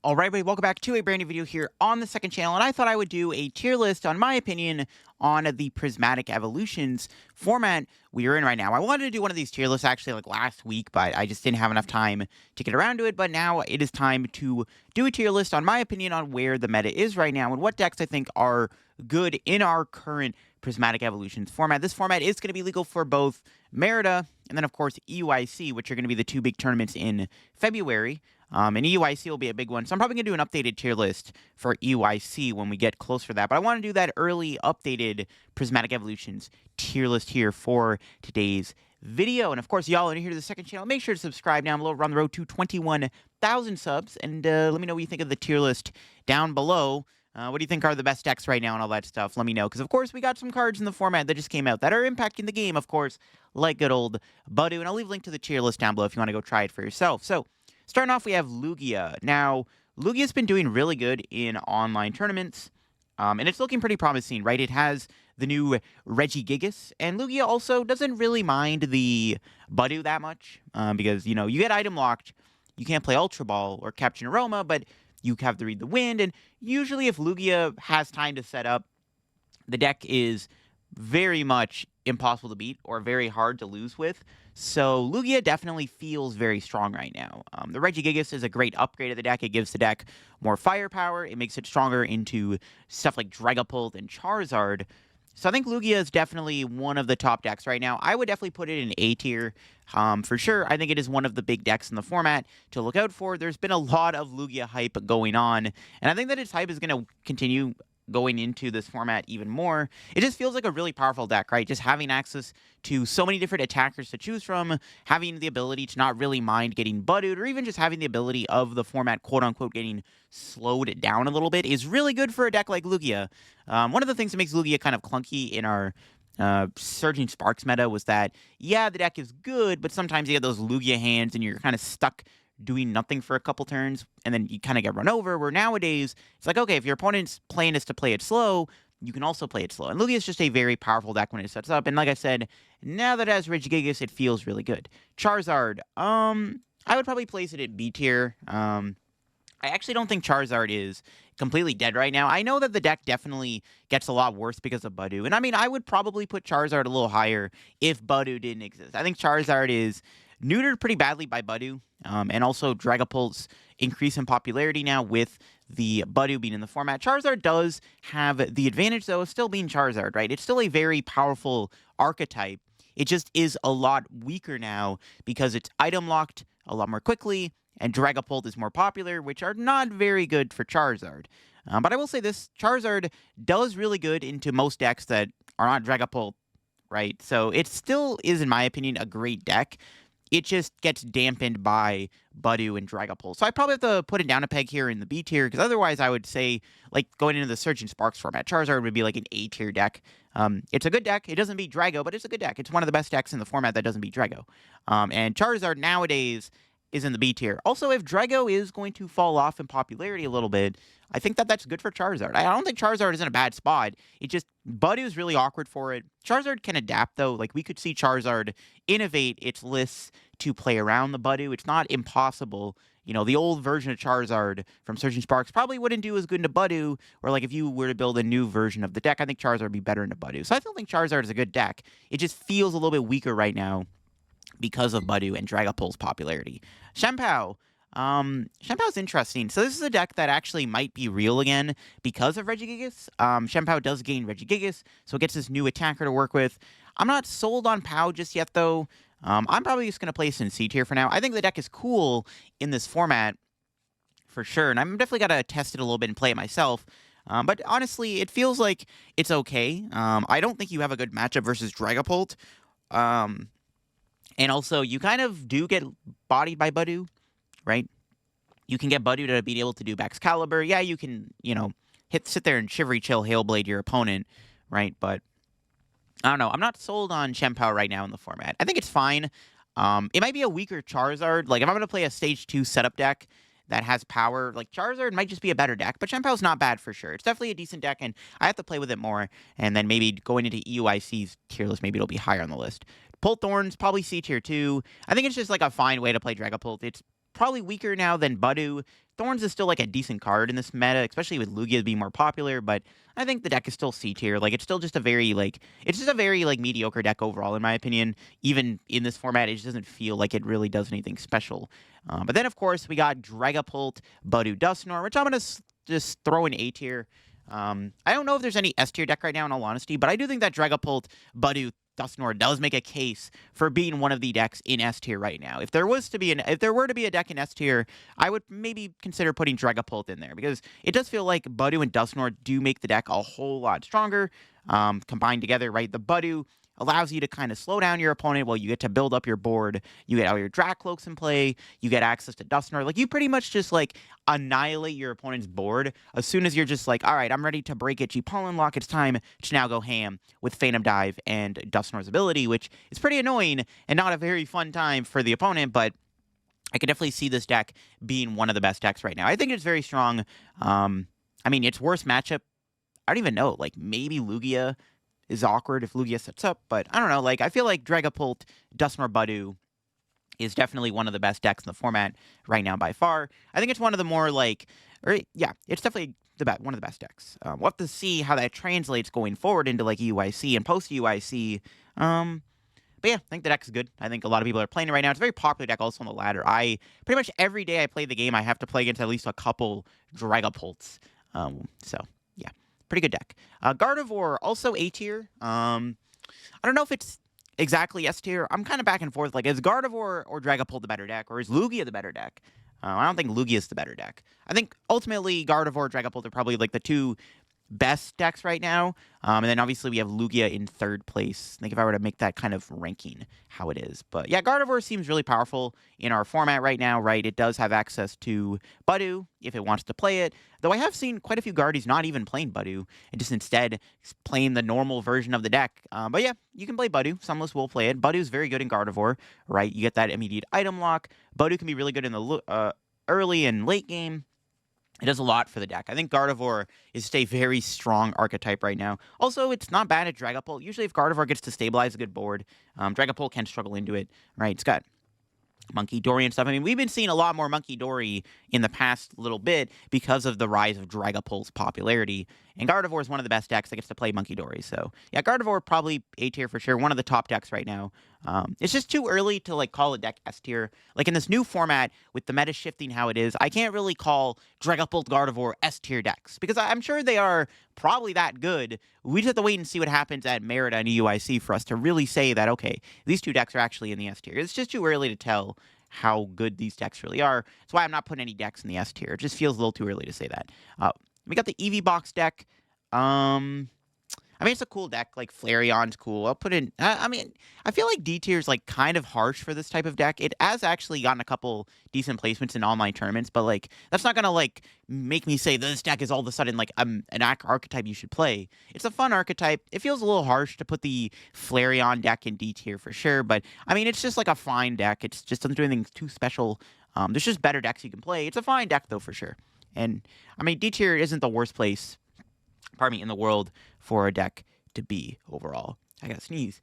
Alright, everybody, welcome back to a brand new video here on the second channel, and I thought I would do a tier list on my opinion on the Prismatic Evolutions format we are in right now. I wanted to do one of these tier lists actually like last week, but I just didn't have enough time to get around to it, but now it is time to do a tier list on my opinion on where the meta is right now and what decks I think are good in our current Prismatic Evolutions format. This format is going to be legal for both Merida and then, of course, EUIC, which are going to be the two big tournaments in February. And EUIC will be a big one, so I'm probably going to do an updated tier list for EUIC when we get closer to that. But I want to do that early, updated Prismatic Evolutions tier list here for today's video. And, of course, y'all are new here to the second channel. Make sure to subscribe down below. We're on the road to 21,000 subs. And let me know what you think of the tier list down below. What do you think are the best decks right now and all that stuff? Let me know. Because, of course, we got some cards in the format that just came out that are impacting the game, of course, like good old Budu. And I'll leave a link to the tier list down below if you want to go try it for yourself. So, starting off, we have Lugia. Now, Lugia's been doing really good in online tournaments, and it's looking pretty promising, right? It has the new Regigigas, and Lugia also doesn't really mind the Budu that much, because, you know, you get item locked, you can't play Ultra Ball or Capture Aroma, but you have to read the wind, and usually if Lugia has time to set up, the deck is very much impossible to beat or very hard to lose with. So Lugia definitely feels very strong right now. The Regigigas is a great upgrade of the deck. It gives the deck more firepower. It makes it stronger into stuff like Dragapult and Charizard. So I think Lugia is definitely one of the top decks right now. I would definitely put it in A tier for sure. I think it is one of the big decks in the format to look out for. There's been a lot of Lugia hype going on, and I think that its hype is going to continue going into this format even more. It just feels like a really powerful deck, right? Just having access to so many different attackers to choose from, having the ability to not really mind getting butted, or even just having the ability of the format, quote-unquote, getting slowed down a little bit is really good for a deck like Lugia. One of the things that makes Lugia kind of clunky in our Surging Sparks meta was that, yeah, the deck is good, but sometimes you have those Lugia hands and you're kind of stuck doing nothing for a couple turns, and then you kind of get run over, where nowadays, it's like, okay, if your opponent's plan is to play it slow, you can also play it slow. And Lugia is just a very powerful deck when it sets up, and like I said, now that it has Regigigas, it feels really good. Charizard, I would probably place it at B tier. I actually don't think Charizard is completely dead right now. I know that the deck definitely gets a lot worse because of Budu, and I mean, I would probably put Charizard a little higher if Budu didn't exist. I think Charizard is neutered pretty badly by Budu, and also Dragapult's increase in popularity now with the Budu being in the format. Charizard does have the advantage, though, of still being Charizard, right? It's still a very powerful archetype. It just is a lot weaker now because it's item locked a lot more quickly, and Dragapult is more popular, which are not very good for Charizard. But I will say this, Charizard does really good into most decks that are not Dragapult, right? So it still is, in my opinion, a great deck. It just gets dampened by Budu and Dragapult. So I probably have to put it down a peg here in the B tier, because otherwise I would say, like, going into the Surging Sparks format, Charizard would be like an A tier deck. It's a good deck. It doesn't beat Drago, but it's a good deck. It's one of the best decks in the format that doesn't beat Drago. And Charizard nowadays is in the B tier. Also, if Drago is going to fall off in popularity a little bit, I think that that's good for Charizard. I don't think Charizard is in a bad spot. It just, Budu is really awkward for it. Charizard can adapt, though. Like, we could see Charizard innovate its lists to play around the Budu. It's not impossible. You know, the old version of Charizard from Surging Sparks probably wouldn't do as good into Budu, or like if you were to build a new version of the deck, I think Charizard would be better into Budu. So I still think Charizard is a good deck. It just feels a little bit weaker right now because of Budu and Dragapult's popularity. Shampow. Shampow's interesting. So this is a deck that actually might be real again because of Regigigas. Shampow does gain Regigigas, so it gets this new attacker to work with. I'm not sold on Pow just yet, though. I'm probably just going to place in C tier for now. I think the deck is cool in this format, for sure, and I'm definitely got to test it a little bit and play it myself. But honestly, it feels like it's okay. I don't think you have a good matchup versus Dragapult. And also, you kind of do get bodied by Budu, right? You can get Budu to be able to do Excalibur. Yeah, you can, you know, sit there and Shivery Chill Hailblade your opponent, right? But I don't know. I'm not sold on Shampow right now in the format. I think it's fine. It might be a weaker Charizard. Like, if I'm going to play a Stage 2 setup deck that has power, like, Charizard might just be a better deck, but Shampow's not bad for sure. It's definitely a decent deck, and I have to play with it more, and then maybe going into EUIC's tier list, maybe it'll be higher on the list. Thorns, probably C tier 2. I think it's just like a fine way to play Dragapult. It's probably weaker now than Budu. Thorns is still like a decent card in this meta, especially with Lugia being more popular, but I think the deck is still C tier. Like, it's still just a very, like, it's just a very, like, mediocre deck overall, in my opinion. Even in this format, it just doesn't feel like it really does anything special. But then, of course, we got Dragapult, Budu, Dusknoir, which I'm going to just throw in A tier. I don't know if there's any S tier deck right now, in all honesty, but I do think that Dragapult, Budu, Dusknoir does make a case for being one of the decks in S tier right now. If there were to be a deck in S tier, I would maybe consider putting Dragapult in there because it does feel like Budu and Dusknoir do make the deck a whole lot stronger combined together, right? The Budu allows you to kind of slow down your opponent while you get to build up your board. You get all your Dracloaks in play. You get access to Dusknoir. Like, you pretty much just, like, annihilate your opponent's board as soon as you're just like, all right, I'm ready to break it. Pollen Lock, it's time to now go ham with Phantom Dive and Dusknoir's ability, which is pretty annoying and not a very fun time for the opponent, but I could definitely see this deck being one of the best decks right now. I think it's very strong. I mean, its worst matchup, I don't even know. Like, maybe Lugia is awkward if Lugia sets up, but I don't know. Like, I feel like Dragapult, Dusknoir, Budu is definitely one of the best decks in the format right now by far. I think it's one of the more, like, it's definitely one of the best decks. We'll have to see how that translates going forward into, like, UIC and post-UIC. But yeah, I think the deck's good. I think a lot of people are playing it right now. It's a very popular deck also on the ladder. Pretty much every day I play the game, I have to play against at least a couple Dragapults. So, yeah. Pretty good deck. Gardevoir, also A tier. I don't know if it's exactly S tier. I'm kind of back and forth. Like, is Gardevoir or Dragapult the better deck, or is Lugia the better deck? I don't think Lugia is the better deck. I think ultimately Gardevoir, Dragapult are probably like the two best decks right now. And then obviously we have Lugia in third place. I think if I were to make that kind of ranking, how it is. But yeah, Gardevoir seems really powerful in our format right now, right? It does have access to Budu if it wants to play it. Though I have seen quite a few Guardies not even playing Budu and just instead playing the normal version of the deck. But yeah, you can play Budu. Some of us will play it. Budu is very good in Gardevoir, right? You get that immediate item lock. Budu can be really good in the early and late game. It does a lot for the deck. I think Gardevoir is just a very strong archetype right now. Also, it's not bad at Dragapult. Usually if Gardevoir gets to stabilize a good board, Dragapult can struggle into it, right? It's got Monkey Dory and stuff. I mean, we've been seeing a lot more Monkey Dory in the past little bit because of the rise of Dragapult's popularity. And Gardevoir is one of the best decks that gets to play Monkey Dory. So, yeah, Gardevoir probably A tier for sure. One of the top decks right now. It's just too early to, like, call a deck S tier. Like, in this new format, with the meta shifting how it is, I can't really call Dragapult, Gardevoir S tier decks. Because I'm sure they are probably that good. We just have to wait and see what happens at Merida and EUIC for us to really say that, okay, these two decks are actually in the S tier. It's just too early to tell how good these decks really are. That's why I'm not putting any decks in the S tier. It just feels a little too early to say that. We got the Eevee box deck. I mean, it's a cool deck. Like, Flareon's cool. I'll put in... I mean, I feel like D tier is, like, kind of harsh for this type of deck. It has actually gotten a couple decent placements in online tournaments, but, like, that's not gonna, like, make me say this deck is all of a sudden, like, an archetype you should play. It's a fun archetype. It feels a little harsh to put the Flareon deck in D tier for sure, but, I mean, it's just, like, a fine deck. It just doesn't do anything too special. There's just better decks you can play. It's a fine deck, though, for sure. And, I mean, D tier isn't the worst place, pardon me, in the world for a deck to be overall. I gotta sneeze.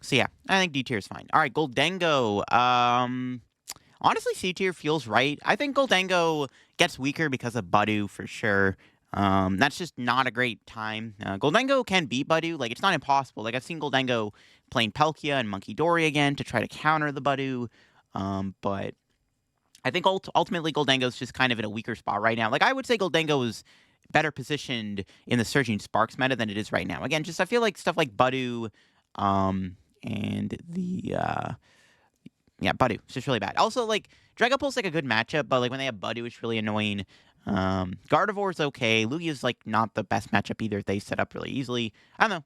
So yeah, I think D tier is fine. All right, Goldengo. Honestly, C tier feels right. I think Goldengo gets weaker because of Budu for sure. That's just not a great time. Goldengo can beat Budu. Like, it's not impossible. Like, I've seen Goldengo playing Palkia and Monkey Dory again to try to counter the Budu. But I think ultimately Goldengo's just kind of in a weaker spot right now. Like, I would say Goldengo is better positioned in the Surging Sparks meta than it is right now. Again, just I feel like stuff like Budu, and the Budu, it's just really bad. Also, like, Dragapult's like a good matchup, but like when they have Budu, it's really annoying. Gardevoir's okay. Lugia's like not the best matchup either if they set up really easily. I don't know.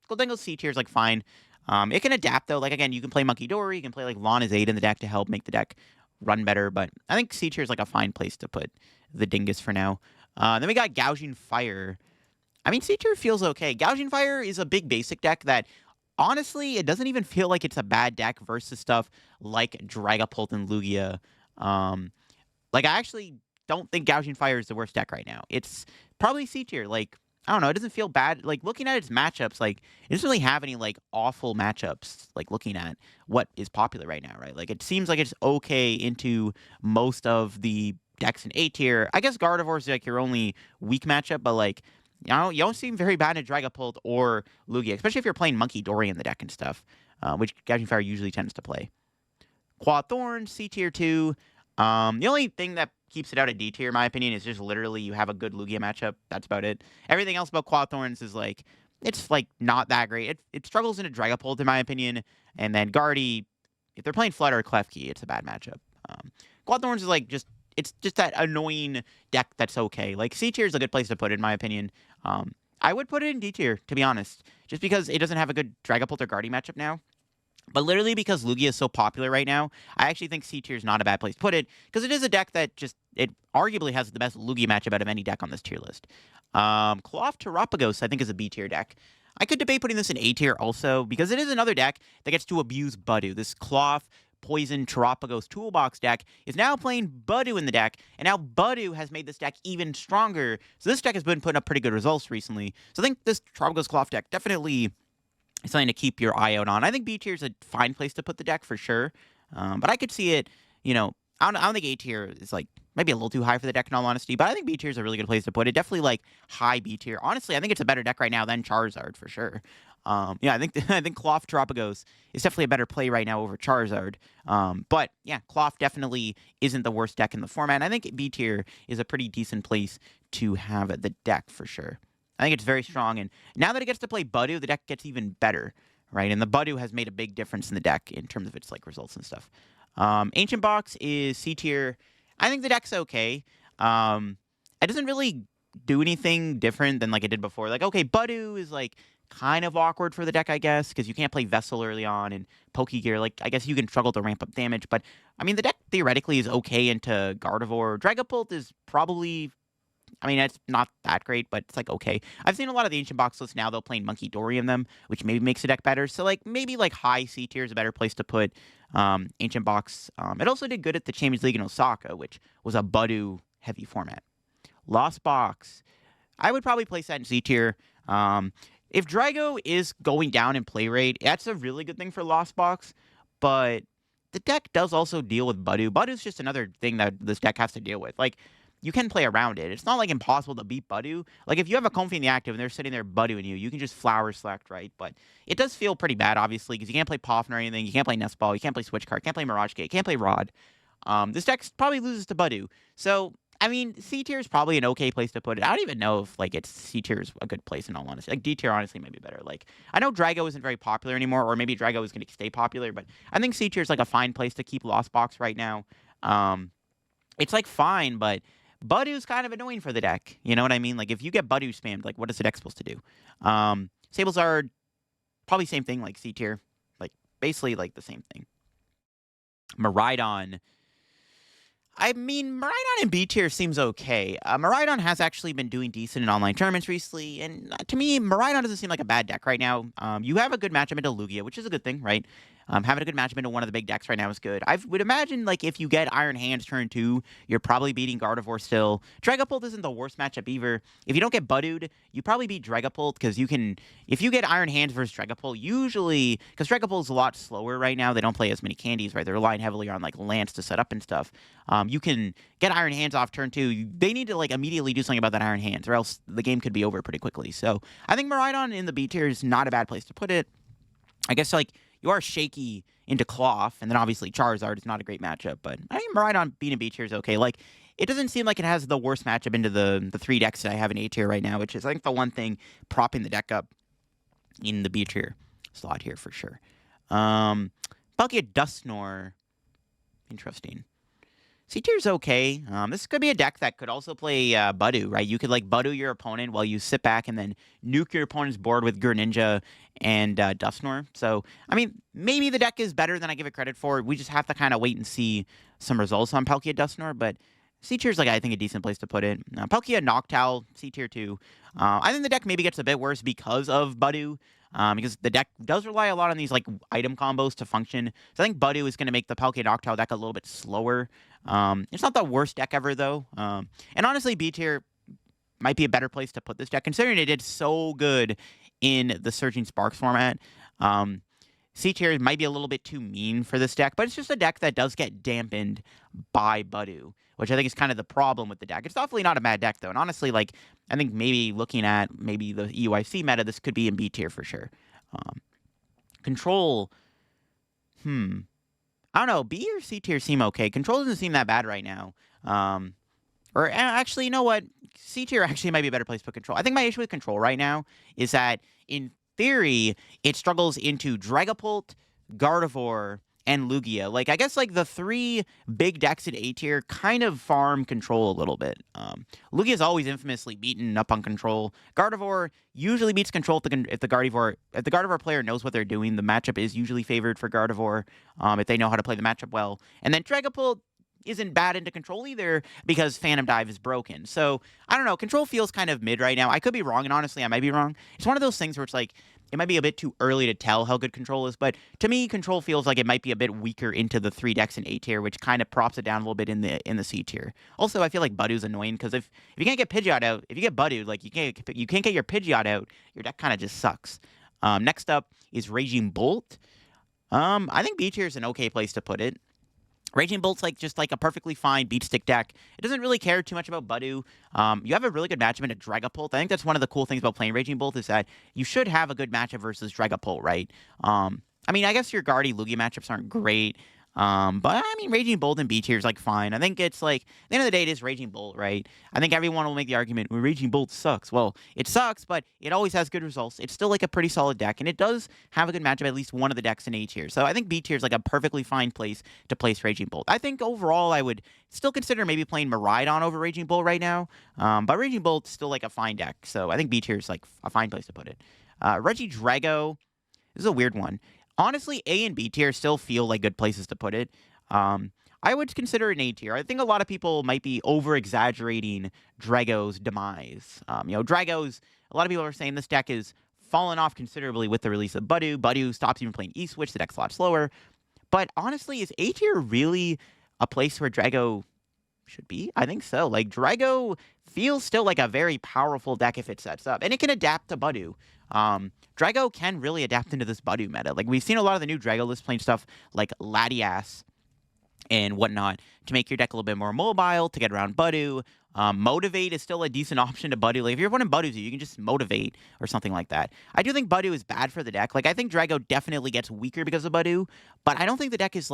Goldengo's C tier is like fine. It can adapt though. Like, again, you can play Monkey Dory, you can play like Lana's Aid in the deck to help make the deck run better, but I think C tier is like a fine place to put the Dingus for now. Then we got Gouging Fire. I mean, C tier feels okay. Gouging Fire is a big basic deck that, honestly, it doesn't even feel like it's a bad deck versus stuff like Dragapult and Lugia. Like, I actually don't think Gouging Fire is the worst deck right now. It's probably C tier. Like, I don't know, it doesn't feel bad. Like, looking at its matchups, like, it doesn't really have any, like, awful matchups, like, looking at what is popular right now, right? Like, it seems like it's okay into most of the decks in A tier. I guess Gardevoir is, like, your only weak matchup, but, like, you don't seem very bad in Dragapult or Lugia, especially if you're playing Monkey Dory in the deck and stuff, which Gathering Fire usually tends to play. Quad Thorns, C tier 2. The only thing that keeps it out of D tier, in my opinion, is just literally you have a good Lugia matchup. That's about it. Everything else about Quad Thorns is like, it's like not that great. It struggles into Dragapult, in my opinion. And then Guardy, if they're playing Flood or Klefki, it's a bad matchup. Quad Thorns is like it's just that annoying deck that's okay. Like, C tier is a good place to put it, in my opinion. I would put it in D tier, to be honest, just because it doesn't have a good Dragapult or Guardy matchup now. But literally because Lugia is so popular right now, I actually think C tier is not a bad place to put it, because it is a deck that it arguably has the best Lugia matchup out of any deck on this tier list. Cloth Terapagos, I think, is a B tier deck. I could debate putting this in A tier also, because it is another deck that gets to abuse Budu. This Cloth Poison Terapagos Toolbox deck is now playing Budu in the deck, and now Budu has made this deck even stronger. So this deck has been putting up pretty good results recently. So I think this Terapagos Cloth deck definitely is something to keep your eye out on. I think B tier is a fine place to put the deck for sure. But I could see it, I don't think A tier is like maybe a little too high for the deck in all honesty, but I think B tier is a really good place to put it. Definitely like high B tier. Honestly, I think it's a better deck right now than Charizard for sure. I think Cloth Terapagos is definitely a better play right now over Charizard. But yeah, Cloth definitely isn't the worst deck in the format. And I think B tier is a pretty decent place to have the deck for sure. I think it's very strong, and now that it gets to play Budu, the deck gets even better, right? And the Budu has made a big difference in the deck in terms of its like results and stuff. Ancient Box is C tier. I think the deck's okay. It doesn't really do anything different than like it did before. Like, okay, Budu is like kind of awkward for the deck, I guess, because you can't play Vessel early on, and Pokegear, like, I guess you can struggle to ramp up damage, but I mean, the deck theoretically is okay into Gardevoir. Dragapult is probably, I mean, it's not that great, but it's like okay. I've seen a lot of the Ancient Box lists now, though, playing Monkey Dory in them, which maybe makes the deck better. So, like, maybe like high C tier is a better place to put Ancient Box. It also did good at the Champions League in Osaka, which was a Budu heavy format. Lost Box, I would probably place that in C tier. If Drago is going down in play rate, that's a really good thing for Lost Box, but the deck does also deal with Budu. Budu's just another thing that this deck has to deal with. Like, you can play around it. It's not like impossible to beat Budu. Like, if you have a Comfey in the active and they're sitting there Buduing you can just Flower Select, right? But it does feel pretty bad, obviously, because you can't play Poffin or anything. You can't play Nest Ball. You can't play Switch Card. Can't play Mirage Gate. Can't play Rod. This deck probably loses to Budu. So, I mean, C tier is probably an okay place to put it. I don't even know if, like, it's C tier is a good place in all honesty. Like, D tier, honestly, might be better. Like, I know Drago isn't very popular anymore, or maybe Drago is going to stay popular, but I think C tier is, like, a fine place to keep Lost Box right now. It's, like, fine, but Budu's kind of annoying for the deck. You know what I mean? Like, if you get Budu spammed, like, what is the deck supposed to do? Sables are probably same thing, like C tier. Like, basically, like, the same thing. Miraidon. I mean, Miraidon in B tier seems okay. Miraidon has actually been doing decent in online tournaments recently, and to me, Miraidon doesn't seem like a bad deck right now. You have a good matchup into Lugia, which is a good thing, right? Having a good matchup into one of the big decks right now is good. I would imagine, like, if you get Iron Hands turn 2, you're probably beating Gardevoir still. Dragapult isn't the worst matchup either. If you don't get Budu'd, you probably beat Dragapult, because you can, if you get Iron Hands versus Dragapult, usually, because Dragapult's a lot slower right now, they don't play as many candies, right? They're relying heavily on, like, Lance to set up and stuff. You can get Iron Hands off turn 2. They need to, like, immediately do something about that Iron Hands, or else the game could be over pretty quickly. So, I think Miraidon in the B tier is not a bad place to put it. I guess, like, you are shaky into Cloth, and then obviously Charizard is not a great matchup, but I think Miraidon being a B tier is okay. Like, it doesn't seem like it has the worst matchup into the 3 decks that I have in A tier right now, which is, I think, the one thing propping the deck up in the B tier slot here for sure. Palkia Dusknoir, interesting. C tier is okay. This could be a deck that could also play Budu, right? You could, like, Budu your opponent while you sit back and then nuke your opponent's board with Greninja and Dusknoir. So, I mean, maybe the deck is better than I give it credit for. We just have to kind of wait and see some results on Palkia Dusknoir, but C tier is, like, I think, a decent place to put it. Palkia Noctowl, C tier 2. I think the deck maybe gets a bit worse because of Budu. Because the deck does rely a lot on these, like, item combos to function. So I think Budu is going to make the Palkia Noctowl deck a little bit slower. It's not the worst deck ever, though. And honestly, B tier, might be a better place to put this deck, considering it did so good in the Surging Sparks format. C tier might be a little bit too mean for this deck, but it's just a deck that does get dampened by Budew, which I think is kind of the problem with the deck. It's definitely not a bad deck, though, and honestly, like, I think maybe looking at maybe the EUIC meta, this could be in B tier for sure. Control, I don't know, B or C tier seem okay. Control doesn't seem that bad right now. Or actually, you know what? C tier actually might be a better place to put Control. I think my issue with Control right now is that, in theory, it struggles into Dragapult, Gardevoir, and Lugia. Like, I guess, like, the 3 big decks in A tier kind of farm Control a little bit. Lugia's always infamously beaten up on Control. Gardevoir usually beats Control if the Gardevoir player knows what they're doing. The matchup is usually favored for Gardevoir, if they know how to play the matchup well. And then Dragapult isn't bad into Control either because Phantom Dive is broken. So, I don't know. Control feels kind of mid right now. I could be wrong, and honestly, I might be wrong. It's one of those things where it's like, it might be a bit too early to tell how good Control is, but to me, Control feels like it might be a bit weaker into the 3 decks in A tier, which kind of props it down a little bit in the C tier. Also, I feel like Budew's annoying because if you can't get Pidgeot out, if you get Budew, like you can't get your Pidgeot out, your deck kind of just sucks. Next up is Raging Bolt. I think B tier is an okay place to put it. Raging Bolt's just like a perfectly fine beat stick deck. It doesn't really care too much about Budew. You have a really good matchup into Dragapult. I think that's one of the cool things about playing Raging Bolt is that you should have a good matchup versus Dragapult, right? I mean, I guess your Guardy Lugia matchups aren't great. But I mean, Raging Bolt and B tier is fine. I think it's at the end of the day, it is Raging Bolt, right? I think everyone will make the argument, well, Raging Bolt sucks. Well, it sucks, but it always has good results. It's still a pretty solid deck, and it does have a good matchup, at least one of the decks in A tier. So I think B tier is a perfectly fine place to place Raging Bolt. I think overall, I would still consider maybe playing Miraidon over Raging Bolt right now. But Raging Bolt's still a fine deck, so I think B tier is a fine place to put it. Regidrago, this is a weird one. Honestly, A and B tier still feel like good places to put it. I would consider it an A tier. I think a lot of people might be over-exaggerating Drago's demise. Drago's, a lot of people are saying this deck is fallen off considerably with the release of Budew. Budew stops even playing E-Switch, the deck's a lot slower. But honestly, is A tier really a place where Drago should be? I think so. Drago feels still like a very powerful deck if it sets up. And it can adapt to Budew. Drago can really adapt into this Budew meta. We've seen a lot of the new Drago lists playing stuff like Latias and whatnot to make your deck a little bit more mobile, to get around Budew. Motivate is still a decent option to Budew. If you're running Budew, you can just Motivate or something like that. I do think Budew is bad for the deck. I think Drago definitely gets weaker because of Budew, but I don't think the deck is,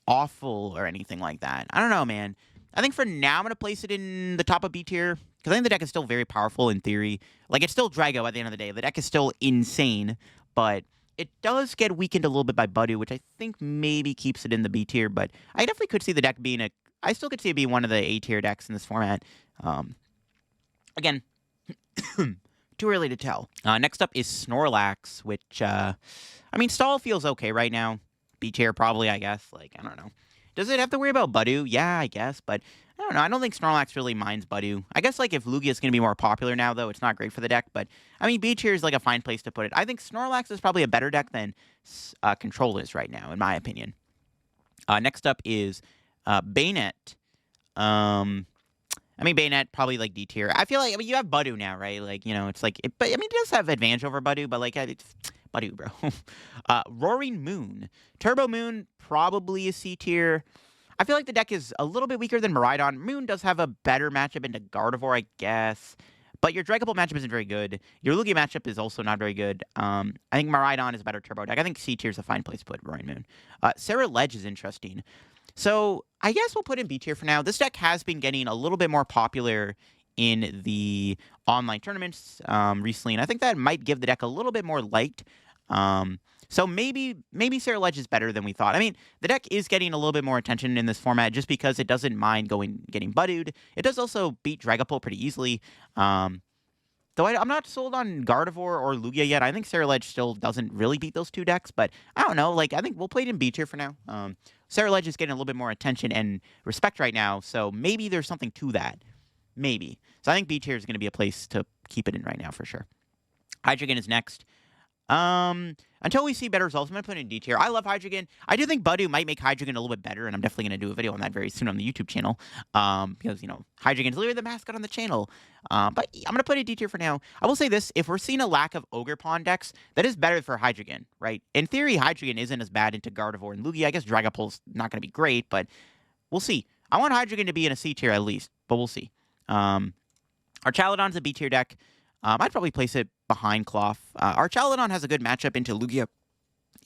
awful or anything like that. I don't know, man. I think for now, I'm going to place it in the top of B tier, because I think the deck is still very powerful in theory. It's still Drago at the end of the day. The deck is still insane, but it does get weakened a little bit by Budew, which I think maybe keeps it in the B tier, but I definitely could see the deck being I still could see it being one of the A tier decks in this format. Again, too early to tell. Next up is Snorlax, which, I mean, Stall feels okay right now. B tier probably, I guess. I don't know. Does it have to worry about Budew? Yeah, I guess, but I don't know. I don't think Snorlax really minds Budew. I guess, if Lugia is going to be more popular now, though, it's not great for the deck, but, I mean, B tier is, a fine place to put it. I think Snorlax is probably a better deck than Control is right now, in my opinion. Next up is Bayonet. I mean, Bayonet, probably, D tier. I feel you have Budew now, right? It's but, I mean, it does have advantage over Budew, but, it's Budew, bro. Roaring Moon. Turbo Moon, probably a C tier. I feel the deck is a little bit weaker than Miraidon. Moon does have a better matchup into Gardevoir, I guess. But your Dragapult matchup isn't very good. Your Lugia matchup is also not very good. I think Miraidon is a better Turbo deck. I think C tier is a fine place to put Roaring Moon. Sarah Ledge is interesting. So I guess we'll put in B tier for now. This deck has been getting a little bit more popular in the online tournaments recently, and I think that might give the deck a little bit more light. So maybe Sarah Ledge is better than we thought. I mean, the deck is getting a little bit more attention in this format just because it doesn't mind getting Budewed. It does also beat Dragapult pretty easily. Though I'm not sold on Gardevoir or Lugia yet. I think Sarah Ledge still doesn't really beat those two decks, but I don't know. I think we'll play it in B tier for now. Sarah Ledge is getting a little bit more attention and respect right now, so maybe there's something to that. Maybe. So I think B tier is going to be a place to keep it in right now for sure. Hydreigon is next. until we see better results, I'm going to put it in D tier. I love Hydreigon. I do think Budu might make Hydreigon a little bit better, and I'm definitely going to do a video on that very soon on the YouTube channel. Because, you know, Hydreigon's literally the mascot on the channel. But I'm going to put it in D tier for now. I will say this, if we're seeing a lack of Ogerpon decks, that is better for Hydreigon, right? In theory, Hydreigon isn't as bad into Gardevoir and Lugia. I guess Dragapult's not going to be great, but we'll see. I want Hydreigon to be in a C tier at least, but we'll see. Our Chaladon's a B tier deck. I'd probably place it behind Cloth. Our Chaladon has a good matchup into Lugia.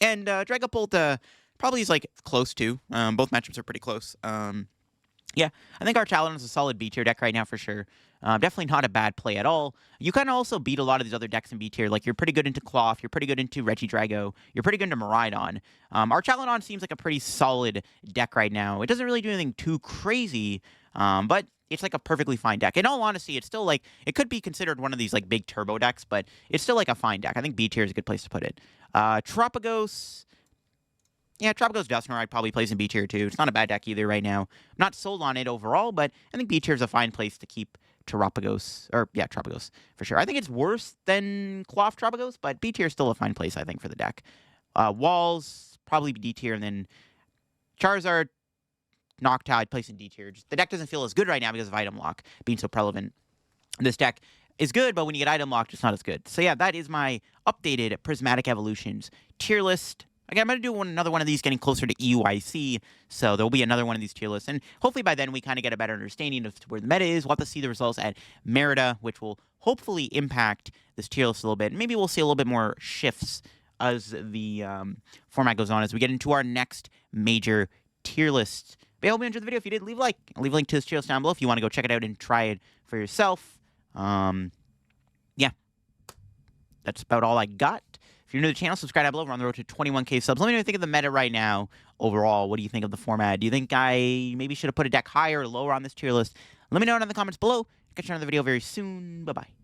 And Dragapult probably is, like, close to. Both matchups are pretty close. Yeah, I think our Chaladon is a solid B tier deck right now for sure. Definitely not a bad play at all. You kind of also beat a lot of these other decks in B tier. Like, you're pretty good into Cloth. You're pretty good into Regidrago. You're pretty good into Miraidon. Our Chaladon seems like a pretty solid deck right now. It doesn't really do anything too crazy, but it's like a perfectly fine deck. In all honesty, it's still like, it could be considered one of these like big turbo decks, but it's still like a fine deck. I think B tier is a good place to put it. Tropicos. Yeah, Tropicos Dusknoir I'd probably place in B tier too. It's not a bad deck either right now. I'm not sold on it overall, but I think B tier is a fine place to keep Tropicos. Or, yeah, Tropicos for sure. I think it's worse than Cloth Tropicos, but B tier is still a fine place, I think, for the deck. Walls, probably D tier, and then Charizard, Noctowl, I'd place in D tier. Just, the deck doesn't feel as good right now because of item lock being so prevalent. This deck is good, but when you get item locked, it's not as good. So yeah, that is my updated Prismatic Evolutions tier list. Again, I'm going to do another one of these getting closer to EUIC, so there'll be another one of these tier lists. And hopefully by then we kind of get a better understanding of where the meta is. We'll have to see the results at Merida, which will hopefully impact this tier list a little bit. Maybe we'll see a little bit more shifts as the format goes on as we get into our next major tier list. But I hope you enjoyed the video. If you did, leave a like. Leave a link to this tier list down below if you want to go check it out and try it for yourself. Yeah. That's about all I got. If you're new to the channel, subscribe down below. We're on the road to 21K subs. Let me know what you think of the meta right now overall. What do you think of the format? Do you think I maybe should have put a deck higher or lower on this tier list? Let me know in the comments below. Catch you on another video very soon. Bye-bye.